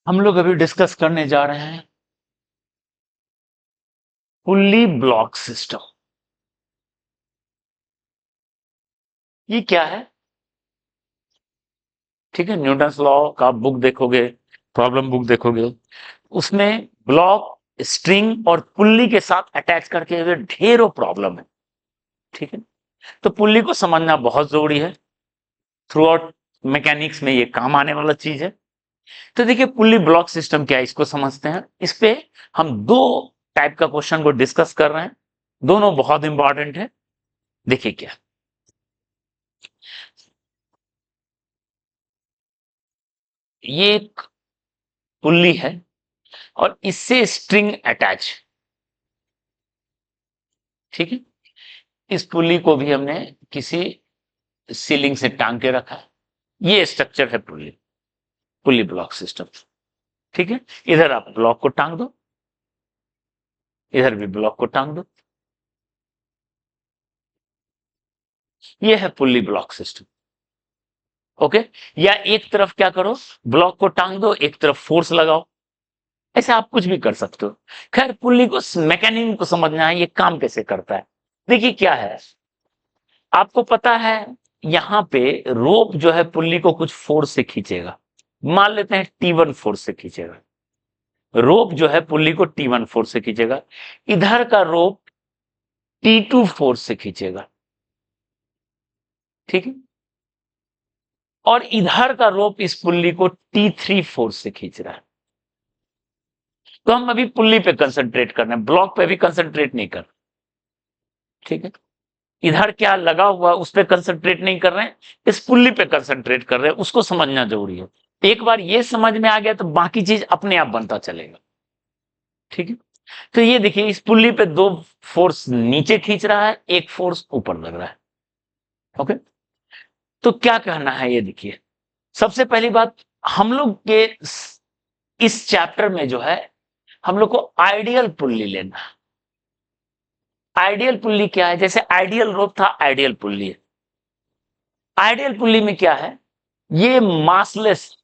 हम लोग अभी डिस्कस करने जा रहे हैं पुल्ली ब्लॉक सिस्टम। ये क्या है? ठीक है, न्यूटन्स लॉ का बुक देखोगे, प्रॉब्लम बुक देखोगे, उसमें ब्लॉक, स्ट्रिंग और पुल्ली के साथ अटैच करके हुए ढेरों प्रॉब्लम है। ठीक है, तो पुल्ली को समझना बहुत जरूरी है। थ्रू आउट मैकेनिक्स में ये काम आने वाला चीज है। तो देखिए, पुल्ली ब्लॉक सिस्टम क्या है, इसको समझते हैं। इस पे हम दो टाइप का क्वेश्चन को डिस्कस कर रहे हैं, दोनों बहुत इंपॉर्टेंट है। देखिए क्या, ये एक पुल्ली है और इससे स्ट्रिंग अटैच। ठीक है, इस पुल्ली को भी हमने किसी सीलिंग से टांग के रखा है। ये स्ट्रक्चर है पुल्ली, पुल्ली ब्लॉक सिस्टम। ठीक है, इधर आप ब्लॉक को टांग दो, इधर भी ब्लॉक को टांग दो। ये है पुल्ली ब्लॉक सिस्टम। ओके, या एक तरफ क्या करो, ब्लॉक को टांग दो, एक तरफ फोर्स लगाओ। ऐसे आप कुछ भी कर सकते हो। खैर, पुल्ली को, मैकेनिज्म को समझना है, ये काम कैसे करता है। देखिए क्या है, आपको पता है यहां पे रोप जो है पुल्ली को कुछ फोर्स से खींचेगा। मान लेते हैं T1 फोर्स से खींचेगा। रोप जो है पुल्ली को T1 फोर्स से खींचेगा। इधर का रोप T2 फोर्स से खींचेगा। ठीक है, और इधर का रोप इस पुल्ली को T3 फोर्स से खींच रहा है। तो हम अभी पुल्ली पे कंसंट्रेट कर रहे हैं, ब्लॉक पे भी कंसंट्रेट नहीं कर रहे। ठीक है, इधर क्या लगा हुआ उस पर कंसंट्रेट नहीं कर रहे हैं, इस पुल्ली पे कंसंट्रेट कर रहे हैं। उसको समझना जरूरी है। एक बार ये समझ में आ गया तो बाकी चीज अपने आप बनता चलेगा। ठीक है, तो ये देखिए, इस पुल्ली पे दो फोर्स नीचे खींच रहा है, एक फोर्स ऊपर लग रहा है। ओके, तो क्या कहना है ये देखिए। सबसे पहली बात, हम लोग के इस चैप्टर में जो है, हम लोग को आइडियल पुल्ली लेना है। आइडियल पुल्ली क्या है, जैसे आइडियल रोप था, आइडियल पुल्ली है। आइडियल पुल्ली में क्या है, ये massless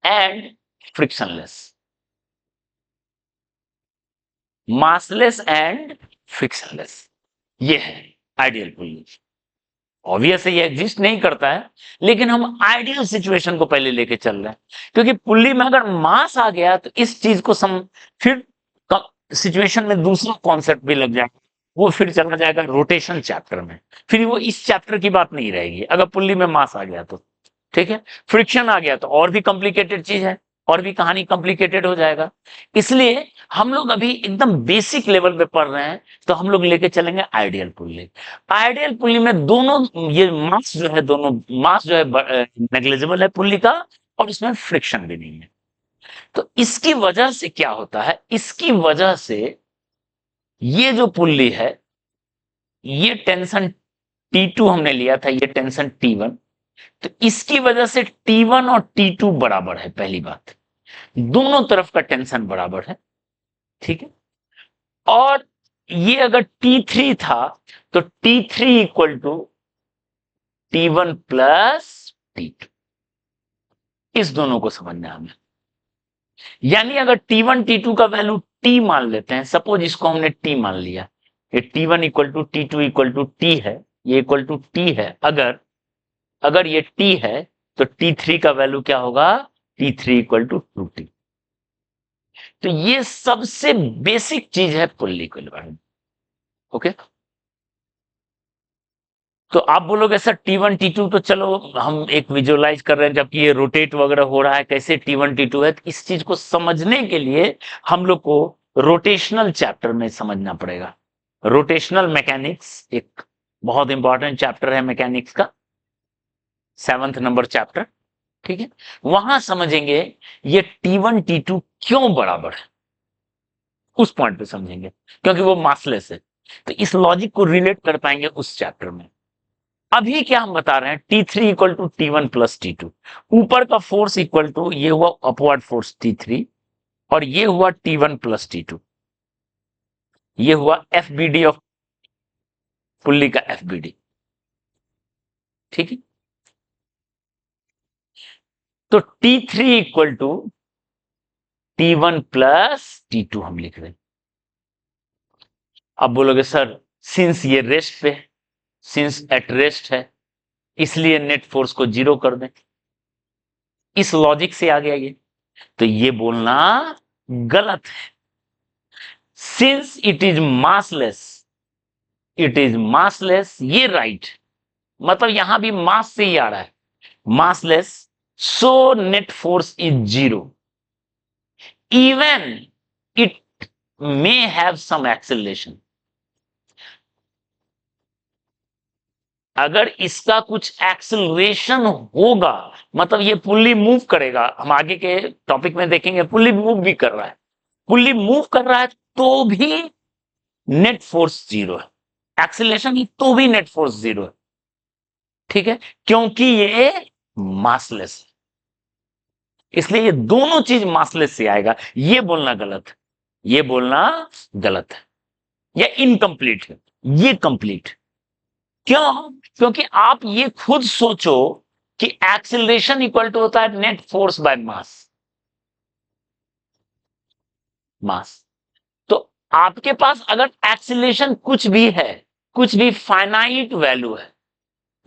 and frictionless, massless and frictionless, ये है आइडियल पुल्ली। ऑब्वियस है ये एग्जिस्ट नहीं करता है, लेकिन हम आइडियल सिचुएशन को पहले लेके चल रहे हैं। क्योंकि पुल्ली में अगर मास आ गया तो इस चीज को फिर सिचुएशन में दूसरा कॉन्सेप्ट भी लग जाएगा। वो फिर चला जाएगा रोटेशन चैप्टर में, फिर वो इस चैप्टर की बात नहीं रहेगी अगर पुल्ली में मास आ गया तो। ठीक है, फ्रिक्शन आ गया तो और भी कॉम्प्लिकेटेड चीज है, और भी कहानी कॉम्प्लिकेटेड हो जाएगा। इसलिए हम लोग अभी एकदम बेसिक लेवल पे पढ़ रहे हैं, तो हम लोग लेके चलेंगे आइडियल पुल्ली। आइडियल पुल्ली में दोनों, ये मास जो है, दोनों मास जो है नेग्लिजिबल है पुल्ली का, और इसमें फ्रिक्शन भी नहीं है। तो इसकी वजह से क्या होता है, इसकी वजह से ये जो पुल्ली है, ये टेंशन T2 हमने लिया था, ये टेंशन T1। तो इसकी वजह से T1 और T2 बराबर है। पहली बात, दोनों तरफ का टेंशन बराबर है। ठीक है, और ये अगर T3 था तो T3 equal to T1 plus T2। इस दोनों को समझना है हमें। यानी अगर T1 T2 का वैल्यू T मान लेते हैं, सपोज इसको हमने T मान लिया, ये T1 equal to T2 equal to T है, ये इक्वल टू T है। अगर अगर ये T है तो T3 का वैल्यू क्या होगा, T3 इक्वल टू 2T। तो ये सबसे बेसिक चीज है पुल्ली के बारे में। ओके, तो आप बोलोगे सर T1 T2 तो चलो हम एक विजुअलाइज कर रहे हैं, जबकि ये रोटेट वगैरह हो रहा है, कैसे T1 T2 है। तो इस चीज को समझने के लिए हम लोग को रोटेशनल चैप्टर में समझना पड़ेगा। रोटेशनल मैकेनिक्स एक बहुत इंपॉर्टेंट चैप्टर है मैकेनिक्स का, 7th नंबर चैप्टर। ठीक है, वहां समझेंगे ये T1 T2 क्यों बराबर है, उस पॉइंट पे समझेंगे, क्योंकि वो मासलेस है। तो इस लॉजिक को रिलेट कर पाएंगे उस चैप्टर में। अभी क्या हम बता रहे हैं, T3 equal to T1 plus T2। ऊपर का फोर्स इक्वल टू, ये हुआ अपवर्ड फोर्स T3, और ये हुआ T1 प्लस T2। ये हुआ FBD ऑफ पुल्ली का FBD। ठीक है, तो T3 equal to T1 plus T2 हम लिख रहे हैं। अब बोलोगे सर सिंस ये रेस्ट पे, सिंस एट रेस्ट है, इसलिए नेट फोर्स को 0 कर दें। इस लॉजिक से आगे आइए, तो ये बोलना गलत है। Since it is massless, it is massless, ये राइट, मतलब यहां भी मास से ही आ रहा है, massless, so net force is 0, even it may have some acceleration। अगर इसका कुछ एक्सेलरेशन होगा, मतलब ये पुल्ली मूव करेगा, हम आगे के टॉपिक में देखेंगे, पुल्ली मूव भी कर रहा है, पुल्ली मूव कर रहा है तो भी नेट फोर्स 0 है, एक्सेलरेशन ही तो भी नेट फोर्स 0 है, ठीक है, क्योंकि ये मासलेस है, इसलिए ये दोनों चीज मासलेस से आएगा। ये बोलना गलत है, ये बोलना गलत है, या इनकम्प्लीट है, ये कंप्लीट। क्यों? क्योंकि आप ये खुद सोचो कि एक्सेलरेशन इक्वल टू होता है नेट फोर्स बाय मास, मास। तो आपके पास अगर एक्सेलरेशन कुछ भी है, कुछ भी फाइनाइट वैल्यू है,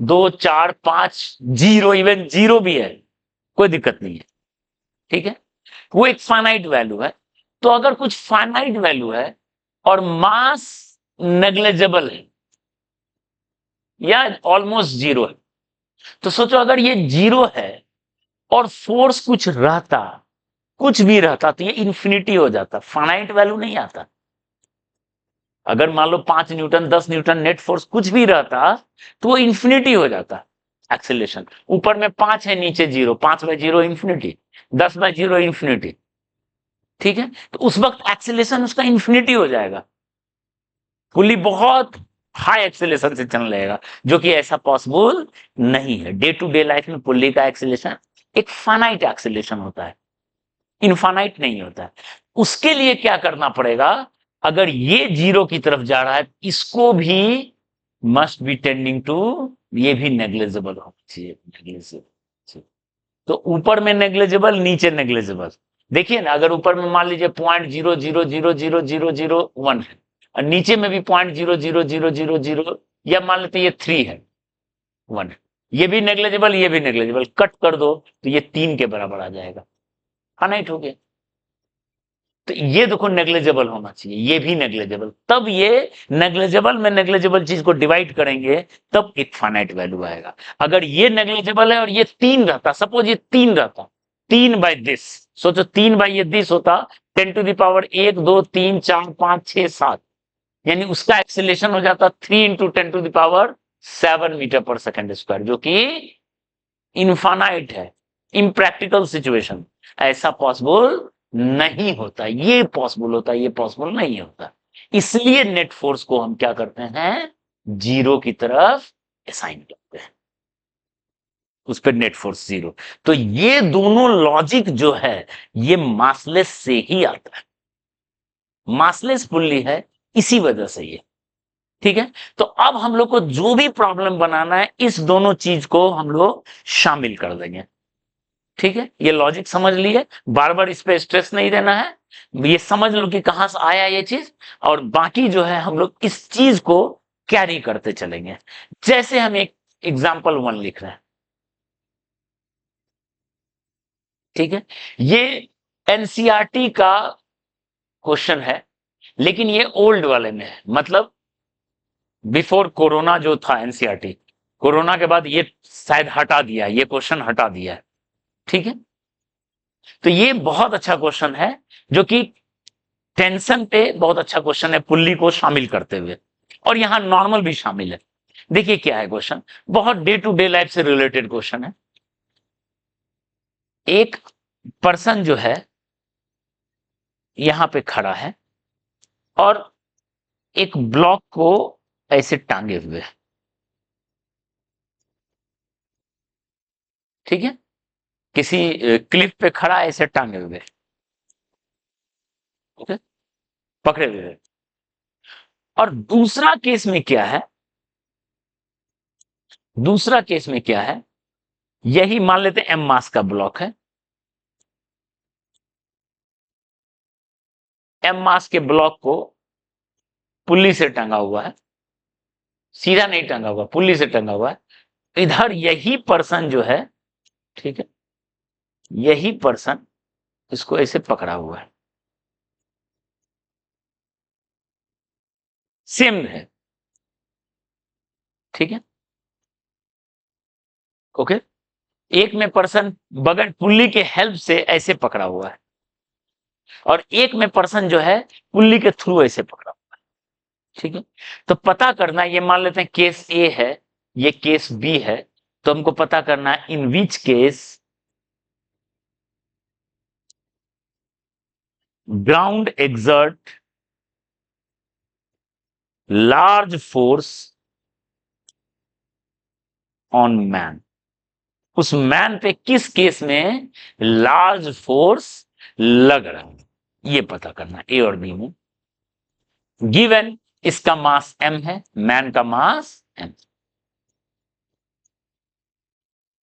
2 4 5 0, इवन 0 भी है, कोई दिक्कत नहीं है, ठीक है, वो एक फाइनाइट वैल्यू है। तो अगर कुछ फाइनाइट वैल्यू है और मास नेग्लिजिबल है या ऑलमोस्ट 0 है, तो सोचो अगर ये 0 है और फोर्स कुछ रहता, कुछ भी रहता, तो ये इंफिनिटी हो जाता, फाइनाइट वैल्यू नहीं आता। अगर मान लो 5 न्यूटन 10 न्यूटन नेट फोर्स कुछ भी रहता तो वो इंफिनिटी हो जाता एक्सेलरेशन। ऊपर में 5 है, नीचे 0, 5/0 इंफिनिटी, 10/0 इंफिनिटी, ठीक है, तो उस वक्त एक्सेलरेशन उसका इंफिनिटी हो जाएगा, पुल्ली बहुत हाई एक्सेलरेशन से चल रहेगा, जो कि ऐसा पॉसिबल नहीं है। डे टू डे लाइफ में पुल्ली का एक्सेलरेशन एक फाइनाइट एक्सेलरेशन होता है, इनफाइनाइट नहीं होता है। उसके लिए क्या करना पड़ेगा, अगर ये 0 की तरफ जा रहा है, इसको भी मस्ट बी टेंडिंग टू, ये भी नेग्लिजिबल होना चाहिए, नेग्लिजिबल। तो ऊपर में नेग्लिजिबल, नीचे नेग्लिजिबल। देखिए ना, अगर ऊपर में मान लीजिए 0.00000001 है और नीचे में भी 0.000000, या मान लेते ये 3 है, 1 है, ये भी नेग्लिजिबल, ये भी नेग्लिजिबल, कट कर दो तो ये 3 के बराबर आ जाएगा, फाइनाइट हो गया। तो ये देखो नेग्लिजिबल होना चाहिए, ये भी नेग्लिजिबल, तब ये नेग्लिजिबल में नेग्लिजिबल चीज को डिवाइड करेंगे तब एक फाइनाइट वैल्यू आएगा। अगर ये नेग्लिजिबल है और ये 3 रहता, सपोज ये 3 रहता, 3/दिस, सोचो 3/दिस होता, 10 टू द पावर 1 2 3 4 5 6 7, यानी उसका एक्सेलरेशन हो जाता 3 into 10 to the power 7 metre पर सेकेंड स्क्वायर, जो कि इनफाइनाइट है, इम्प्रैक्टिकल सिचुएशन, ऐसा पॉसिबल नहीं होता, ये पॉसिबल होता, ये पॉसिबल नहीं होता। इसलिए नेट फोर्स को हम क्या करते हैं, 0 की तरफ असाइन करते हैं, उस पर नेट फोर्स 0। तो ये दोनों लॉजिक जो है ये मासलेस से ही आता है, मासलेस पुल्ली है, इसी वजह से ये, ठीक है। तो अब हम लोग को जो भी प्रॉब्लम बनाना है, इस दोनों चीज को हम लोग शामिल कर देंगे, ठीक है। ये लॉजिक समझ लिए, बार बार इस पे स्ट्रेस नहीं देना है, ये समझ लो कि कहां से आया ये चीज, और बाकी जो है हम लोग इस चीज को कैरी करते चलेंगे। जैसे हम एक एग्जाम्पल 1 लिख रहे हैं, ठीक है, ये एनसीईआरटी का क्वेश्चन है, लेकिन ये ओल्ड वाले में है, मतलब बिफोर कोरोना जो था एनसीईआरटी, कोरोना के बाद ये शायद हटा दिया, ये क्वेश्चन हटा दिया है, ठीक है। तो ये बहुत अच्छा क्वेश्चन है, जो कि टेंशन पे बहुत अच्छा क्वेश्चन है, पुल्ली को शामिल करते हुए, और यहां नॉर्मल भी शामिल है। देखिए क्या है क्वेश्चन, बहुत डे टू डे लाइफ से रिलेटेड क्वेश्चन है। एक पर्सन जो है यहां पे खड़ा है और एक ब्लॉक को ऐसे टांगे हुए है, ठीक है, किसी क्लिफ पे खड़ा ऐसे टांगे हुए, ठीक है, पकड़े हुए। और दूसरा केस में क्या है, दूसरा केस में क्या है, यही मान लेते हैं एम मास का ब्लॉक है, एम मास के ब्लॉक को पुल्ली से टंगा हुआ है, सीधा नहीं टंगा हुआ, पुल्ली से टंगा हुआ है। इधर यही पर्सन जो है, ठीक है, यही पर्सन इसको ऐसे पकड़ा हुआ है, सेम है, ठीक है, ओके। एक में पर्सन बगैर पुल्ली के हेल्प से ऐसे पकड़ा हुआ है, और एक में पर्सन जो है पुल्ली के थ्रू ऐसे पकड़ा हुआ है, ठीक है। तो पता करना, ये मान लेते हैं केस ए है, ये केस बी है, तो हमको पता करना है in which case ground exert large force on man, उस मैन पे किस केस में लार्ज फोर्स लग रहा है, ये पता करना ए और बी में। गिवन इसका मास m है, मैन का मास m,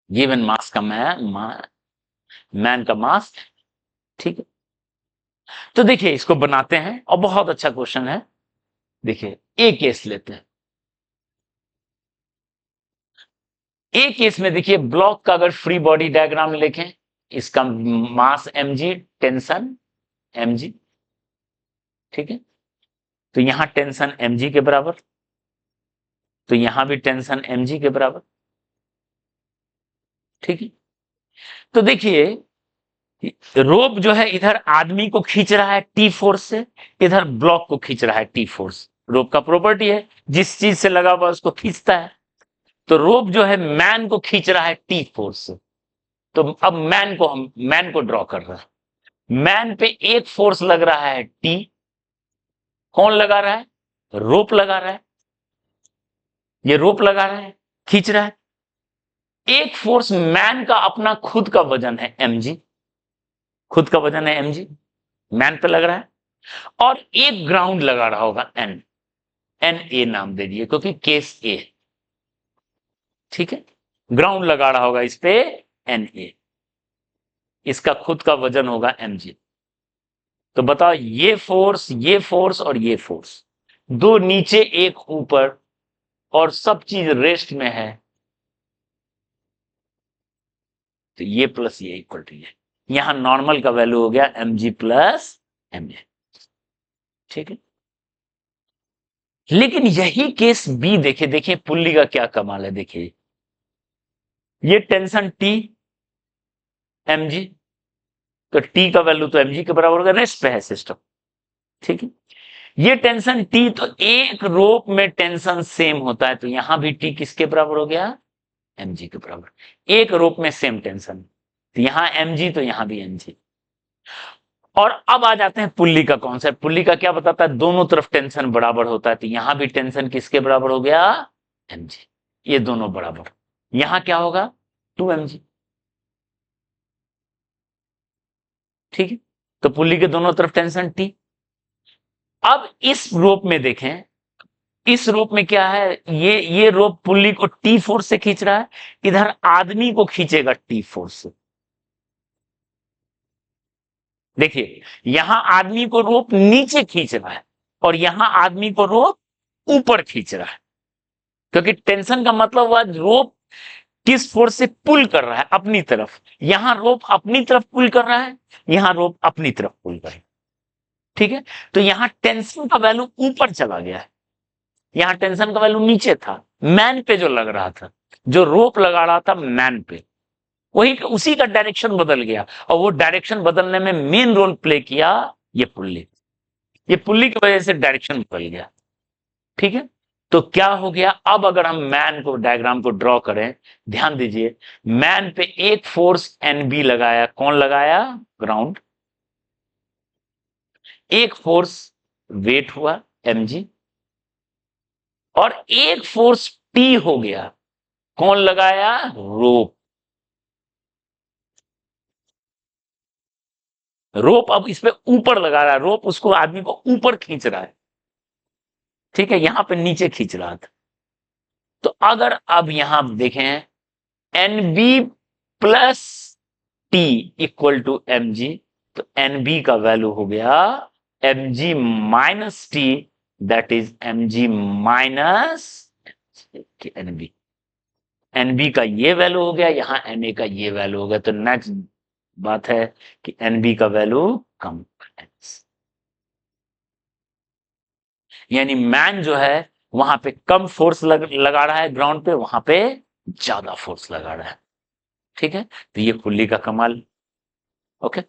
गिवन मास का मैन का मास, ठीक है। तो देखिए इसको बनाते हैं, और बहुत अच्छा क्वेश्चन है। देखिए ए केस लेते हैं, ए केस में देखिए ब्लॉक का अगर फ्री बॉडी डायग्राम लिखें, इसका मास mg, टेंशन mg, ठीक है। तो यहां टेंशन mg के बराबर, तो यहां भी टेंशन mg के बराबर, ठीक है। तो देखिए रोप जो है इधर आदमी को खींच रहा है टी फोर्स से, इधर ब्लॉक को खींच रहा है टी फोर्स। रोप का प्रॉपर्टी है जिस चीज से लगा हुआ उसको खींचता है, तो रोप जो है मैन को खींच रहा है टी फोर्स से। तो अब मैन को ड्रॉ कर रहा है, मैन पे एक फोर्स लग रहा है टी, कौन लगा रहा है, रोप लगा रहा है, ये रोप लगा रहा है, खींच रहा है। एक फोर्स मैन का अपना खुद का वजन है mg, खुद का वजन है mg, मैन पे लग रहा है, और एक ग्राउंड लगा रहा होगा एन, एन ए नाम दे दिए क्योंकि केस ए, ठीक है। ग्राउंड लगा रहा होगा इस पे एन ए, इसका खुद का वजन होगा mg। तो बताओ ये फोर्स और ये फोर्स, दो नीचे एक ऊपर, और सब चीज रेस्ट में है, तो ये प्लस ये इक्वल टू ये, यहां नॉर्मल का वैल्यू हो गया mg प्लस ma, ठीक है। लेकिन यही केस बी देखे, देखिए पुल्ली का क्या कमाल है, देखिए ये टेंशन टी mg, तो टी का वैल्यू तो mg के बराबर होगा, रेस्ट पे है सिस्टम, ठीक है। ये टेंशन टी, तो एक रोप में टेंशन सेम होता है, तो यहां भी टी किसके बराबर हो गया, mg के बराबर। एक रोप में सेम टेंशन, तो यहां mg तो यहां भी mg। और अब आ जाते हैं पुल्ली का कॉन्सेप्ट। पुल्ली का क्या बताता है, दोनों तरफ टेंशन बराबर होता है, तो यहां भी टेंशन किसके बराबर हो गया, mg, ये दोनों बराबर। यहां क्या होगा, 2mg, ठीक है। तो पुल्ली के दोनों तरफ टेंशन टी। अब इस रोप में देखें, इस रोप में क्या है, ये रोप पुल्ली को टी फोर्स से खींच रहा है, इधर आदमी को खींचेगा टी फोर्स से। देखिए यहां आदमी को रोप नीचे खींच रहा है, और यहां आदमी को रोप ऊपर खींच रहा है, क्योंकि टेंशन का मतलब हुआ रोप किस फोर्स से पुल कर रहा है, अपनी तरफ। यहां रोप अपनी तरफ पुल कर रहा है, यहां रोप अपनी तरफ पुल कर रहा है, ठीक है। तो यहां टेंशन का वैल्यू ऊपर चला गया है, यहां टेंशन का वैल्यू नीचे था, मैन पे जो लग रहा था, जो रोप लगा रहा था मैन पे, वही उसी का डायरेक्शन बदल गया, और वो डायरेक्शन बदलने में मेन रोल प्ले किया ये पुल्ली, ये पुल्ली की वजह से डायरेक्शन बदल गया, ठीक है। तो क्या हो गया, अब अगर हम मैन को डायग्राम को ड्रॉ करें, ध्यान दीजिए, मैन पे एक फोर्स एन बी लगाया, कौन लगाया, ग्राउंड, एक फोर्स वेट हुआ mg, और एक फोर्स टी हो गया, कौन लगाया, रोप। रोप अब इस पे ऊपर लगा रहा है, रोप उसको आदमी को ऊपर खींच रहा है, ठीक है, यहां पे नीचे खींच रहा था। तो अगर अब यहां देखें, N B plus T equal to M G, तो एन बी का वैल्यू हो गया M G minus T, that is M G minus N B. N B का ये वैल्यू हो गया, यहां एन ए का ये वैल्यू हो गया, तो नेक्स्ट बात है कि एन बी का वैल्यू कम, यानी मैन जो है वहां पे कम फोर्स लगा रहा है ग्राउंड पे, वहां पे ज्यादा फोर्स लगा रहा है। ठीक है, तो ये कुल्ली का कमाल। ओके।